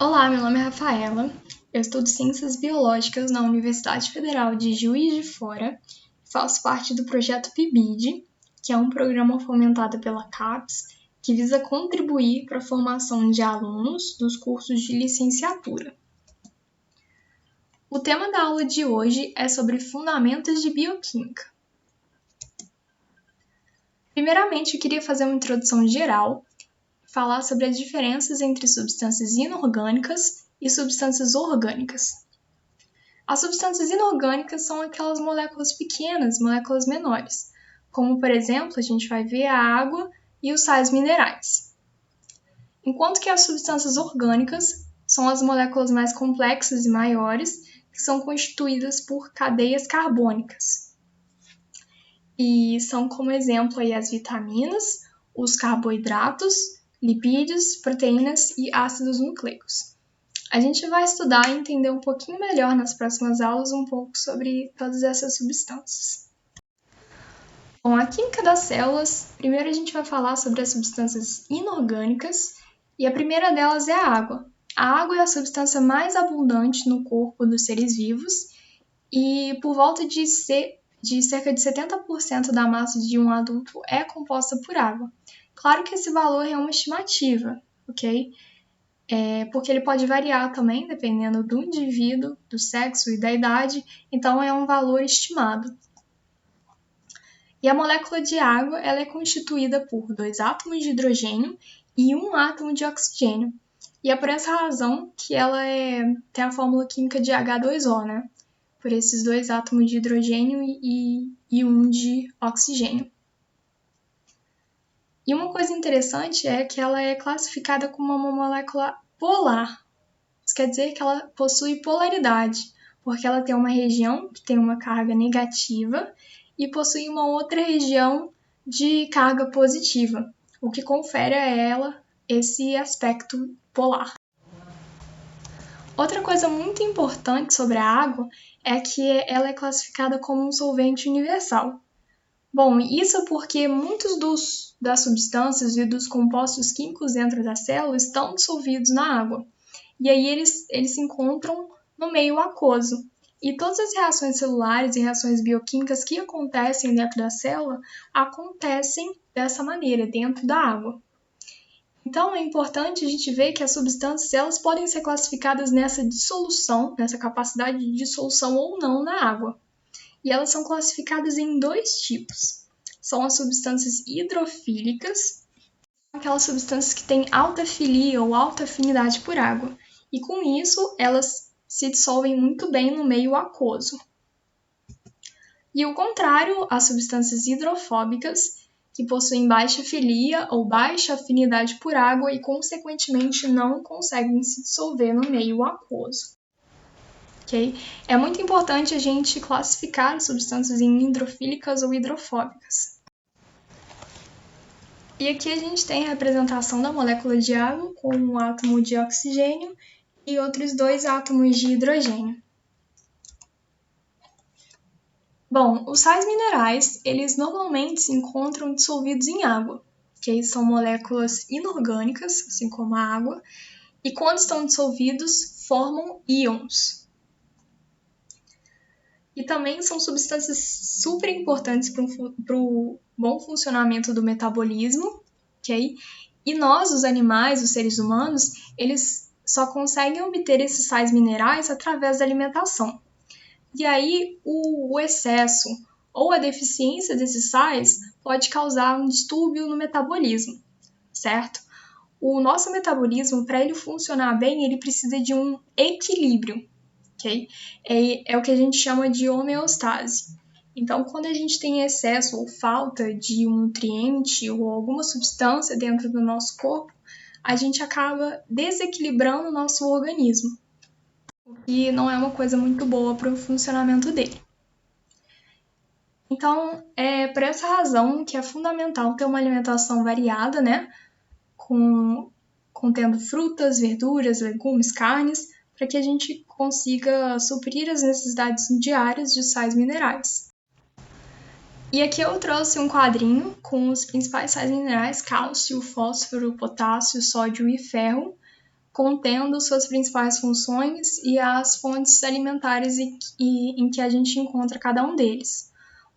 Olá, meu nome é Rafaela, eu estudo Ciências Biológicas na Universidade Federal de Juiz de Fora e faço parte do projeto PIBID, que é um programa fomentado pela CAPES que visa contribuir para a formação de alunos dos cursos de licenciatura. O tema da aula de hoje é sobre fundamentos de bioquímica. Primeiramente, eu queria fazer uma introdução geral, falar sobre as diferenças entre substâncias inorgânicas e substâncias orgânicas. As substâncias inorgânicas são aquelas moléculas pequenas, moléculas menores, como, por exemplo, a gente vai ver a água e os sais minerais. Enquanto que as substâncias orgânicas são as moléculas mais complexas e maiores, que são constituídas por cadeias carbônicas. E são como exemplo aí as vitaminas, os carboidratos, lipídios, proteínas e ácidos nucleicos. A gente vai estudar e entender um pouquinho melhor nas próximas aulas um pouco sobre todas essas substâncias. Bom, a química das células, primeiro a gente vai falar sobre as substâncias inorgânicas e a primeira delas é a água. A água é a substância mais abundante no corpo dos seres vivos e por volta de cerca de 70% da massa de um adulto é composta por água. Claro que esse valor é uma estimativa, ok? Porque ele pode variar também, dependendo do indivíduo, do sexo e da idade, então é um valor estimado. E a molécula de água ela é constituída por 2 átomos de hidrogênio e 1 átomo de oxigênio. E é por essa razão que ela tem a fórmula química de H2O, né? Por esses 2 átomos de hidrogênio e 1 de oxigênio. E uma coisa interessante é que ela é classificada como uma molécula polar. Isso quer dizer que ela possui polaridade, porque ela tem uma região que tem uma carga negativa e possui uma outra região de carga positiva, o que confere a ela esse aspecto polar. Outra coisa muito importante sobre a água é que ela é classificada como um solvente universal. Bom, isso porque muitos das substâncias e dos compostos químicos dentro da célula estão dissolvidos na água. E aí eles se encontram no meio aquoso. E todas as reações celulares e reações bioquímicas que acontecem dentro da célula acontecem dessa maneira, dentro da água. Então, é importante a gente ver que as substâncias elas podem ser classificadas nessa dissolução, nessa capacidade de dissolução ou não na água. E elas são classificadas em 2 tipos. São as substâncias hidrofílicas, aquelas substâncias que têm alta filia ou alta afinidade por água. E com isso, elas se dissolvem muito bem no meio aquoso. E o contrário, as substâncias hidrofóbicas, que possuem baixa filia ou baixa afinidade por água e, consequentemente, não conseguem se dissolver no meio aquoso. Okay? É muito importante a gente classificar as substâncias em hidrofílicas ou hidrofóbicas. E aqui a gente tem a representação da molécula de água com um átomo de oxigênio e outros 2 átomos de hidrogênio. Bom, os sais minerais, eles normalmente se encontram dissolvidos em água, que são moléculas inorgânicas, assim como a água, e quando estão dissolvidos, formam íons. E também são substâncias super importantes para o bom funcionamento do metabolismo, ok? E nós, os animais, os seres humanos, eles só conseguem obter esses sais minerais através da alimentação. E aí, o excesso ou a deficiência desses sais pode causar um distúrbio no metabolismo, certo? O nosso metabolismo, para ele funcionar bem, ele precisa de um equilíbrio, ok? É o que a gente chama de homeostase. Então, quando a gente tem excesso ou falta de um nutriente ou alguma substância dentro do nosso corpo, a gente acaba desequilibrando o nosso organismo, o que não é uma coisa muito boa para o funcionamento dele. Então, é por essa razão que é fundamental ter uma alimentação variada, né? Contendo frutas, verduras, legumes, carnes, para que a gente consiga suprir as necessidades diárias de sais minerais. E aqui eu trouxe um quadrinho com os principais sais minerais: cálcio, fósforo, potássio, sódio e ferro, contendo suas principais funções e as fontes alimentares em que a gente encontra cada um deles.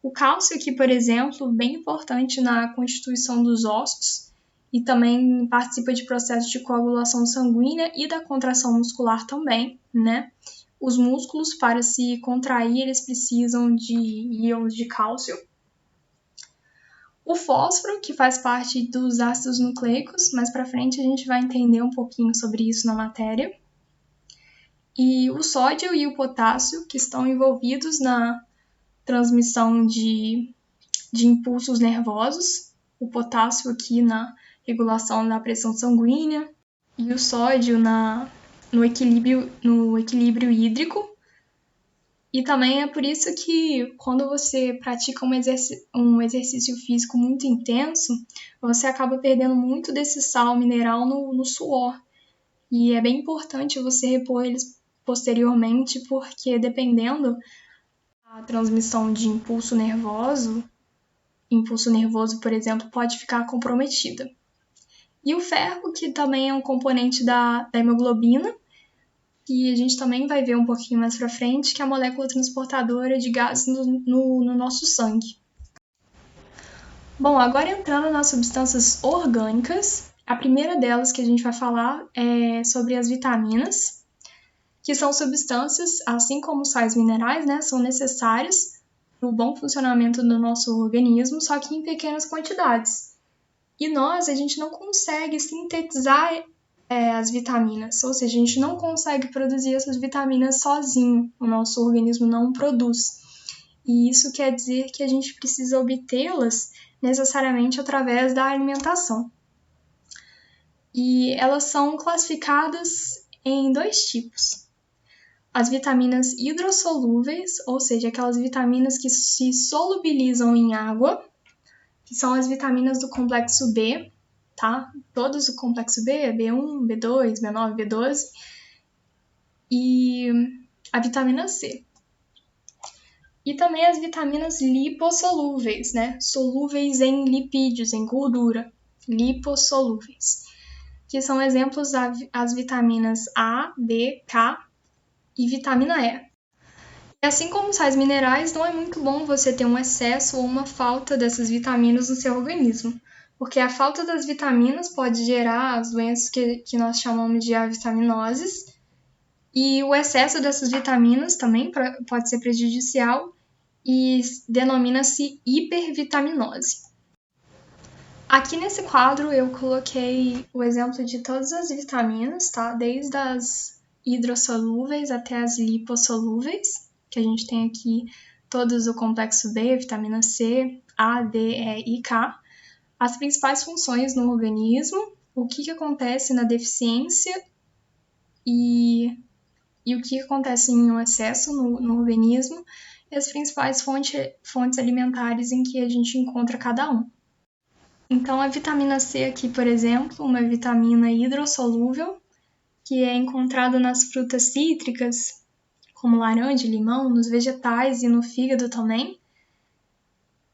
O cálcio aqui, por exemplo, bem importante na constituição dos ossos e também participa de processos de coagulação sanguínea e da contração muscular também, né? Os músculos, para se contrair, eles precisam de íons de cálcio. O fósforo, que faz parte dos ácidos nucleicos, mais para frente a gente vai entender um pouquinho sobre isso na matéria. E o sódio e o potássio, que estão envolvidos na transmissão de impulsos nervosos. O potássio aqui na regulação da pressão sanguínea e o sódio no equilíbrio hídrico. E também é por isso que quando você pratica um exercício físico muito intenso, você acaba perdendo muito desse sal mineral no suor. E é bem importante você repor eles posteriormente, porque dependendo da transmissão de impulso nervoso, por exemplo, pode ficar comprometida. E o ferro, que também é um componente da hemoglobina, e a gente também vai ver um pouquinho mais para frente, que é a molécula transportadora de gases no nosso sangue. Bom, agora entrando nas substâncias orgânicas, a primeira delas que a gente vai falar é sobre as vitaminas, que são substâncias, assim como sais minerais, né, são necessárias para o bom funcionamento do nosso organismo, só que em pequenas quantidades. E a gente não consegue sintetizar as vitaminas, ou seja, a gente não consegue produzir essas vitaminas sozinho, o nosso organismo não produz. E isso quer dizer que a gente precisa obtê-las necessariamente através da alimentação. E elas são classificadas em 2 tipos. As vitaminas hidrossolúveis, ou seja, aquelas vitaminas que se solubilizam em água, que são as vitaminas do complexo B, tá? Todos o complexo B, B1, B2, B9, B12, e a vitamina C. E também as vitaminas lipossolúveis, né? Solúveis em lipídios, em gordura, lipossolúveis, que são exemplos as vitaminas A, D, K e vitamina E. E assim como sais minerais, não é muito bom você ter um excesso ou uma falta dessas vitaminas no seu organismo, porque a falta das vitaminas pode gerar as doenças que nós chamamos de avitaminoses, e o excesso dessas vitaminas também pode ser prejudicial e denomina-se hipervitaminose. Aqui nesse quadro eu coloquei o exemplo de todas as vitaminas, tá? Desde as hidrossolúveis até as lipossolúveis, que a gente tem aqui todos o complexo B, vitamina C, A, D, E e K, as principais funções no organismo, o que acontece na deficiência e o que acontece em um excesso no organismo e as principais fontes alimentares em que a gente encontra cada um. Então, a vitamina C aqui, por exemplo, uma vitamina hidrossolúvel, que é encontrada nas frutas cítricas, como laranja, limão, nos vegetais e no fígado também,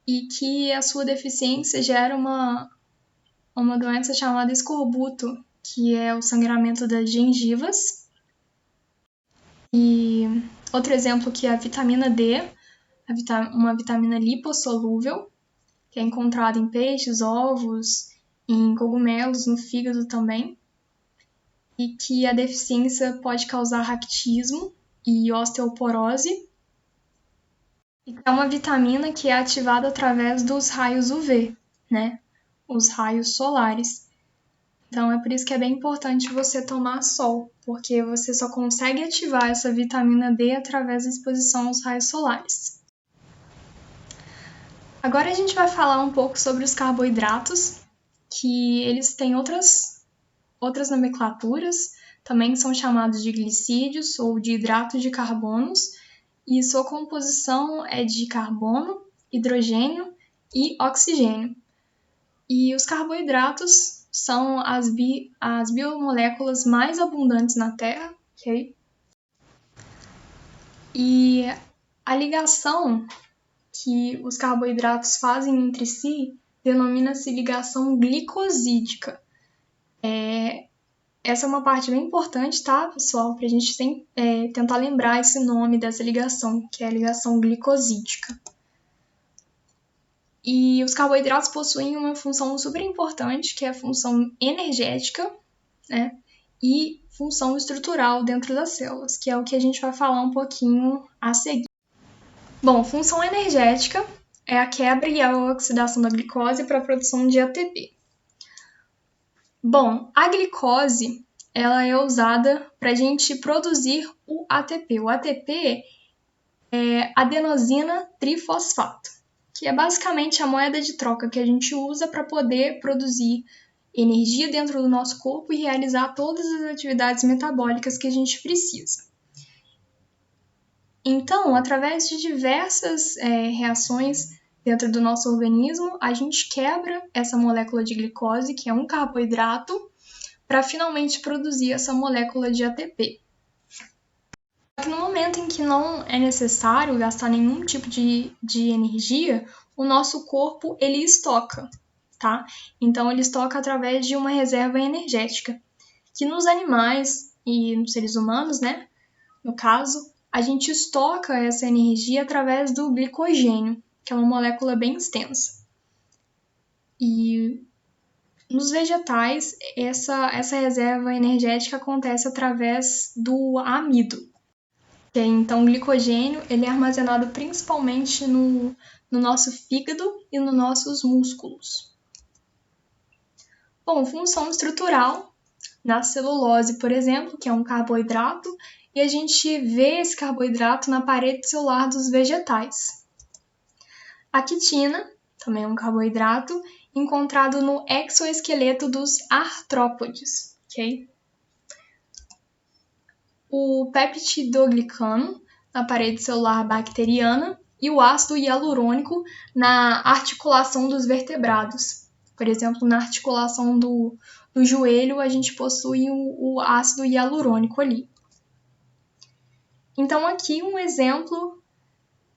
e que a sua deficiência gera uma doença chamada escorbuto, que é o sangramento das gengivas. E outro exemplo que é a vitamina D, uma vitamina lipossolúvel, que é encontrada em peixes, ovos, em cogumelos, no fígado também, e que a deficiência pode causar raquitismo e osteoporose. E é uma vitamina que é ativada através dos raios UV, né? Os raios solares. Então é por isso que é bem importante você tomar sol, porque você só consegue ativar essa vitamina D através da exposição aos raios solares. Agora a gente vai falar um pouco sobre os carboidratos, que eles têm outras nomenclaturas, também são chamados de glicídios ou de hidratos de carbonos, e sua composição é de carbono, hidrogênio e oxigênio. E os carboidratos são as biomoléculas mais abundantes na Terra, ok? E a ligação que os carboidratos fazem entre si denomina-se ligação glicosídica. Essa é uma parte bem importante, tá, pessoal? Para a gente tentar lembrar esse nome dessa ligação, que é a ligação glicosídica. E os carboidratos possuem uma função super importante, que é a função energética, né? E função estrutural dentro das células, que é o que a gente vai falar um pouquinho a seguir. Bom, função energética é a quebra e a oxidação da glicose para a produção de ATP. Bom, a glicose ela é usada para a gente produzir o ATP. O ATP é adenosina trifosfato, que é basicamente a moeda de troca que a gente usa para poder produzir energia dentro do nosso corpo e realizar todas as atividades metabólicas que a gente precisa. Então, através de diversas reações dentro do nosso organismo, a gente quebra essa molécula de glicose, que é um carboidrato, para finalmente produzir essa molécula de ATP. Só que no momento em que não é necessário gastar nenhum tipo de energia, o nosso corpo ele estoca, tá? Então ele estoca através de uma reserva energética, que nos animais e nos seres humanos, né? No caso, a gente estoca essa energia através do glicogênio, que é uma molécula bem extensa. E nos vegetais, essa reserva energética acontece através do amido. Então, o glicogênio ele é armazenado principalmente no nosso fígado e nos nossos músculos. Bom, função estrutural, na celulose, por exemplo, que é um carboidrato, e a gente vê esse carboidrato na parede celular dos vegetais. A quitina, também é um carboidrato, encontrado no exoesqueleto dos artrópodes, ok? O peptidoglicano, na parede celular bacteriana, e o ácido hialurônico na articulação dos vertebrados. Por exemplo, na articulação do joelho, a gente possui o ácido hialurônico ali. Então, aqui um exemplo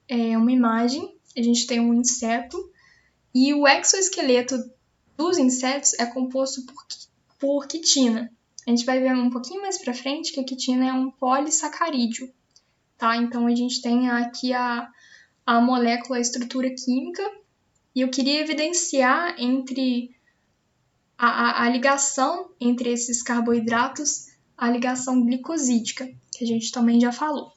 é uma imagem. A gente tem um inseto e o exoesqueleto dos insetos é composto por quitina. A gente vai ver um pouquinho mais para frente que a quitina é um polissacarídeo, tá? Então, a gente tem aqui a molécula, a estrutura química, e eu queria evidenciar entre a ligação entre esses carboidratos, a ligação glicosídica, que a gente também já falou.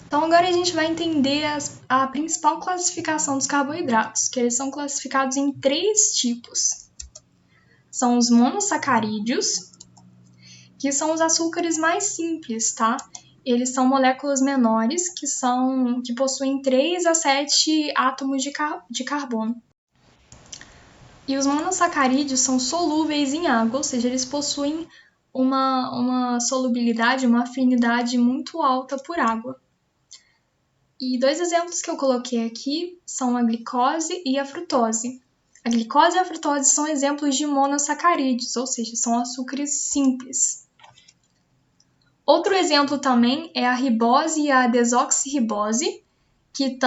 Então, agora a gente vai entender a principal classificação dos carboidratos, que eles são classificados em 3 tipos. São os monossacarídeos, que são os açúcares mais simples, tá? Eles são moléculas menores que possuem 3 a 7 átomos de carbono. E os monossacarídeos são solúveis em água, ou seja, eles possuem uma solubilidade, uma afinidade muito alta por água. E 2 exemplos que eu coloquei aqui são a glicose e a frutose. A glicose e a frutose são exemplos de monossacarídeos, ou seja, são açúcares simples. Outro exemplo também é a ribose e a desoxirribose, que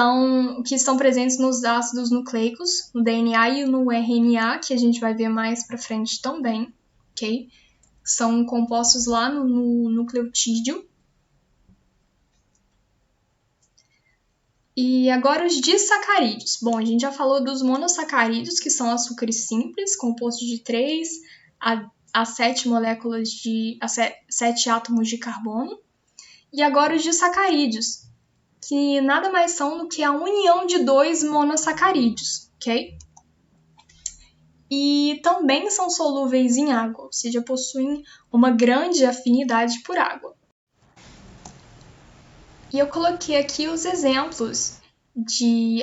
estão presentes nos ácidos nucleicos, no DNA e no RNA, que a gente vai ver mais para frente também, ok? São compostos lá no nucleotídeo. E agora os disacarídeos. Bom, a gente já falou dos monossacarídeos, que são açúcares simples, compostos de 3 a 7 moléculas a 7 átomos de carbono. E agora os disacarídeos, que nada mais são do que a união de 2 monossacarídeos, ok? E também são solúveis em água, ou seja, possuem uma grande afinidade por água. E eu coloquei aqui os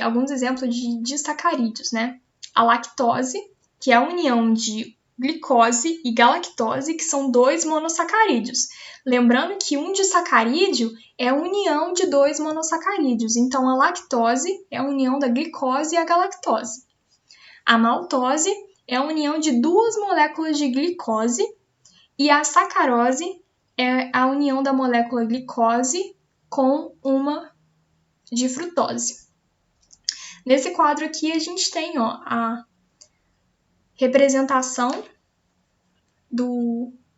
alguns exemplos de disacarídeos, né? A lactose, que é a união de glicose e galactose, que são 2 monossacarídeos. Lembrando que um disacarídeo é a união de 2 monossacarídeos. Então, a lactose é a união da glicose e a galactose. A maltose é a união de 2 moléculas de glicose e a sacarose é a união da molécula glicose com uma de frutose. Nesse quadro aqui a gente tem a representação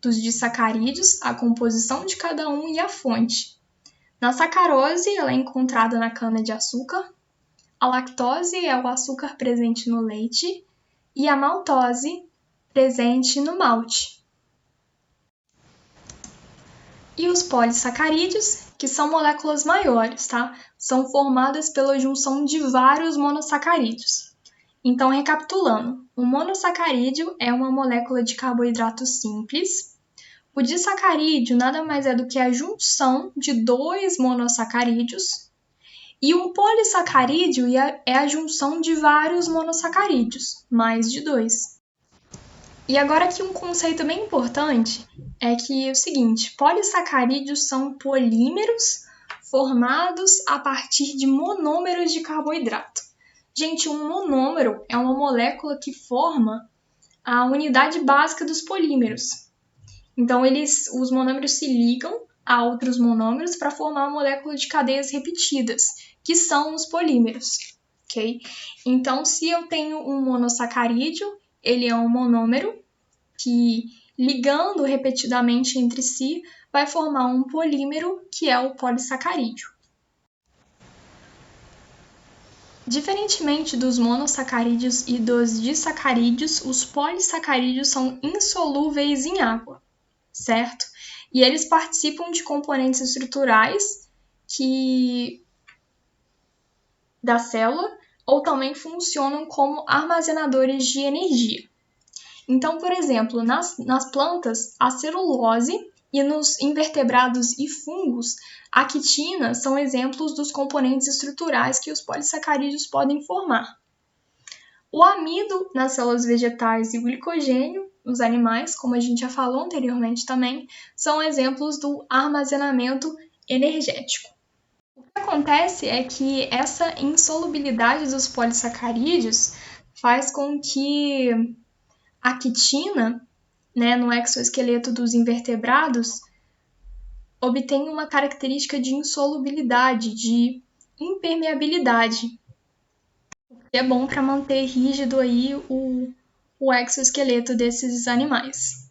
dos disacarídeos, a composição de cada um e a fonte. Na sacarose, ela é encontrada na cana-de-açúcar, a lactose é o açúcar presente no leite e a maltose presente no malte. E os polissacarídeos, que são moléculas maiores, tá? São formadas pela junção de vários monossacarídeos. Então, recapitulando, o monossacarídeo é uma molécula de carboidrato simples. O disacarídeo nada mais é do que a junção de 2 monossacarídeos. E o polissacarídeo é a junção de vários monossacarídeos, mais de 2. E agora aqui um conceito bem importante é que é o seguinte, polissacarídeos são polímeros formados a partir de monômeros de carboidrato. Gente, um monômero é uma molécula que forma a unidade básica dos polímeros. Então, os monômeros se ligam a outros monômeros para formar uma molécula de cadeias repetidas, que são os polímeros, ok? Então, se eu tenho um monossacarídeo, ele é um monômero que, ligando repetidamente entre si, vai formar um polímero, que é o polissacarídeo. Diferentemente dos monossacarídeos e dos disacarídeos, os polissacarídeos são insolúveis em água, certo? E eles participam de componentes estruturais da célula ou também funcionam como armazenadores de energia. Então, por exemplo, nas plantas, a celulose e nos invertebrados e fungos, a quitina são exemplos dos componentes estruturais que os polissacarídeos podem formar. O amido nas células vegetais e o glicogênio nos animais, como a gente já falou anteriormente também, são exemplos do armazenamento energético. O que acontece é que essa insolubilidade dos polissacarídeos faz com que a quitina, no exoesqueleto dos invertebrados, obtenha uma característica de insolubilidade, de impermeabilidade, o que é bom para manter rígido aí o exoesqueleto desses animais.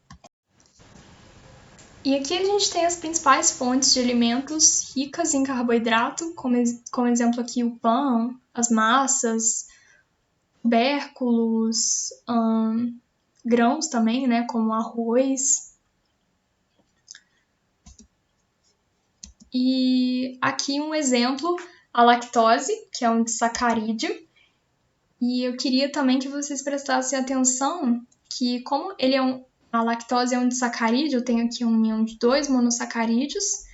E aqui a gente tem as principais fontes de alimentos ricas em carboidrato, como exemplo aqui o pão, as massas, tubérculos, grãos também, como arroz. E aqui um exemplo, a lactose, que é um disacarídeo. E eu queria também que vocês prestassem atenção que como a lactose é um disacarídeo, eu tenho aqui uma união de 2 monossacarídeos.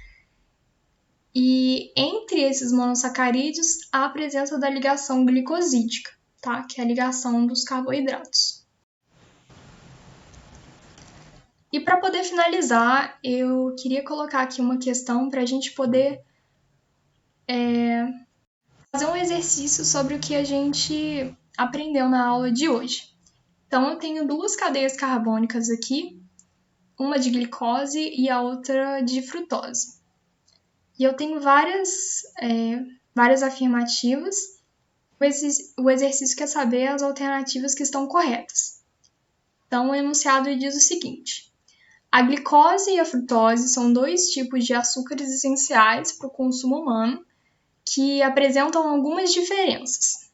E entre esses monossacarídeos há a presença da ligação glicosídica, tá? Que é a ligação dos carboidratos. E para poder finalizar, eu queria colocar aqui uma questão para a gente poder fazer um exercício sobre o que a gente aprendeu na aula de hoje. Então, eu tenho 2 cadeias carbônicas aqui, uma de glicose e a outra de frutose. E eu tenho várias afirmativas. O exercício quer saber as alternativas que estão corretas. Então, o enunciado diz o seguinte: a glicose e a frutose são 2 tipos de açúcares essenciais para o consumo humano que apresentam algumas diferenças.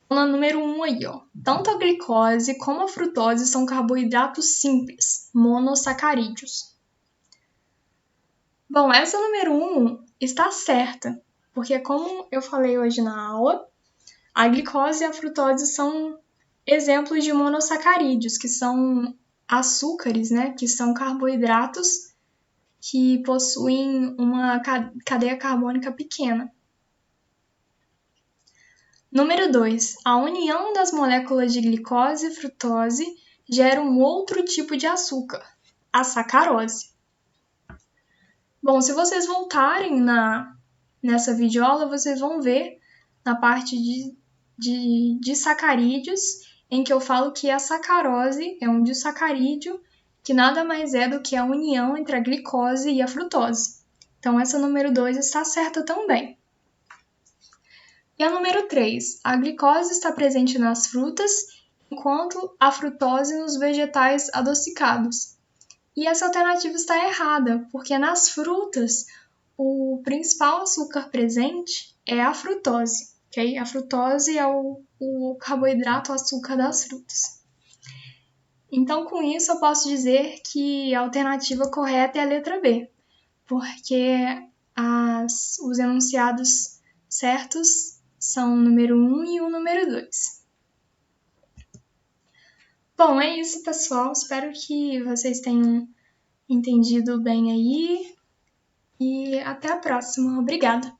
Na número 1 aí, tanto a glicose como a frutose são carboidratos simples, monossacarídeos. Bom, essa número 1 está certa, porque como eu falei hoje na aula, a glicose e a frutose são exemplos de monossacarídeos, que são açúcares, que são carboidratos que possuem uma cadeia carbônica pequena. Número 2. A união das moléculas de glicose e frutose gera um outro tipo de açúcar, a sacarose. Bom, se vocês voltarem nessa videoaula, vocês vão ver na parte de sacarídeos, em que eu falo que a sacarose é um disacarídeo que nada mais é do que a união entre a glicose e a frutose. Então, essa número 2 está certa também. E a número 3, a glicose está presente nas frutas, enquanto a frutose nos vegetais adocicados. E essa alternativa está errada, porque nas frutas o principal açúcar presente é a frutose, ok? A frutose é o carboidrato, o açúcar das frutas. Então, com isso, eu posso dizer que a alternativa correta é a letra B, porque os enunciados certos são o número 1 e o número 2. Bom, é isso, pessoal. Espero que vocês tenham entendido bem aí. E até a próxima. Obrigada!